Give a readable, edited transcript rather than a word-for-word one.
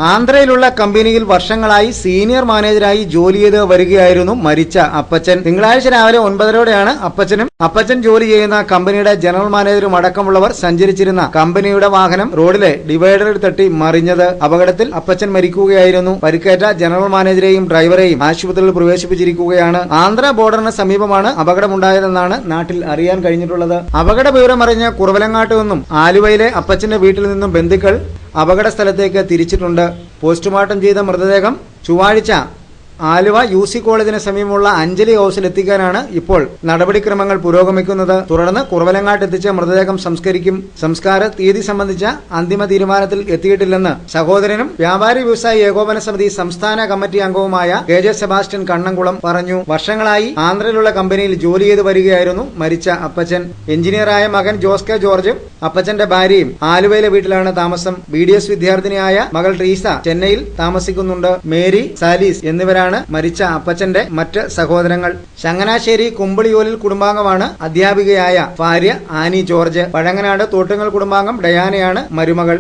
ആന്ധ്രയിലുള്ള കമ്പനിയിൽ വർഷങ്ങളായി സീനിയർ മാനേജരായി ജോലി ചെയ്ത് വരികയായിരുന്നു മരിച്ച അപ്പച്ചൻ. തിങ്കളാഴ്ച രാവിലെ 9:30 അപ്പച്ചനും അപ്പച്ചൻ ജോലി ചെയ്യുന്ന കമ്പനിയുടെ ജനറൽ മാനേജരും അടക്കമുള്ളവർ സഞ്ചരിച്ചിരുന്ന കമ്പനിയുടെ വാഹനം റോഡിലെ ഡിവൈഡറിൽ തട്ടി മറിഞ്ഞത്. അപകടത്തിൽ അപ്പച്ചൻ മരിക്കുകയായിരുന്നു. പരിക്കേറ്റ ജനറൽ മാനേജരെയും ഡ്രൈവറെയും ആശുപത്രിയിൽ പ്രവേശിപ്പിച്ചിരിക്കുകയാണ്. ആന്ധ്ര ബോർഡറിന് സമീപമാണ് അപകടമുണ്ടായതെന്നാണ് നാട്ടിൽ അറിയാൻ കഴിഞ്ഞിട്ടുള്ളത്. അപകട വിവരമറിഞ്ഞ് കുറവലങ്ങാട്ട് നിന്നും ആലുവയിലെ അപ്പച്ചന്റെ വീട്ടിൽ നിന്നും ബന്ധുക്കൾ അപകട സ്ഥലത്തേക്ക് തിരിച്ചിട്ടുണ്ട്. പോസ്റ്റ്മോർട്ടം ചെയ്ത മൃതദേഹം ചൊവ്വാഴ്ച ആലുവ UC കോളേജിന് സമീപമുള്ള അഞ്ജലി ഹൌസിൽ എത്തിക്കാനാണ് ഇപ്പോൾ നടപടിക്രമങ്ങൾ പുരോഗമിക്കുന്നത്. തുടർന്ന് കുറവലങ്ങാട്ട് എത്തിച്ച മൃതദേഹം സംസ്കരിക്കും. സംസ്കാര തീയതി സംബന്ധിച്ച അന്തിമ തീരുമാനത്തിൽ എത്തിയിട്ടില്ലെന്ന് സഹോദരനും വ്യാപാരി വ്യവസായി ഏകോപന സമിതി സംസ്ഥാന കമ്മിറ്റി അംഗവുമായ KJ സെബാസ്റ്റ്യൻ കണ്ണംകുളം പറഞ്ഞു. വർഷങ്ങളായി ആന്ധ്രയിലുള്ള കമ്പനിയിൽ ജോലി ചെയ്ത് വരികയായിരുന്നു മരിച്ച അപ്പച്ചൻ. എഞ്ചിനീയറായ മകൻ ജോസ് കെ ജോർജും അപ്പച്ചന്റെ ഭാര്യയും ആലുവയിലെ വീട്ടിലാണ് താമസം. BDS വിദ്യാർത്ഥിനിയായ മകൾ ട്രീസ ചെന്നൈയിൽ താമസിക്കുന്നുണ്ട്. മേരി, സാലീസ് എന്നിവരാണ് മരിച്ച അപ്പച്ചന്റെ മറ്റ് സഹോദരങ്ങൾ. ചങ്ങനാശ്ശേരി കുമ്പളിയോലിൽ കുടുംബാംഗമാണ് അധ്യാപികയായ ഭാര്യ ആനി ജോർജ്. പഴങ്ങനാട് തോട്ടുങ്ങൽ കുടുംബാംഗം ഡയാനയാണ് മരുമകൾ.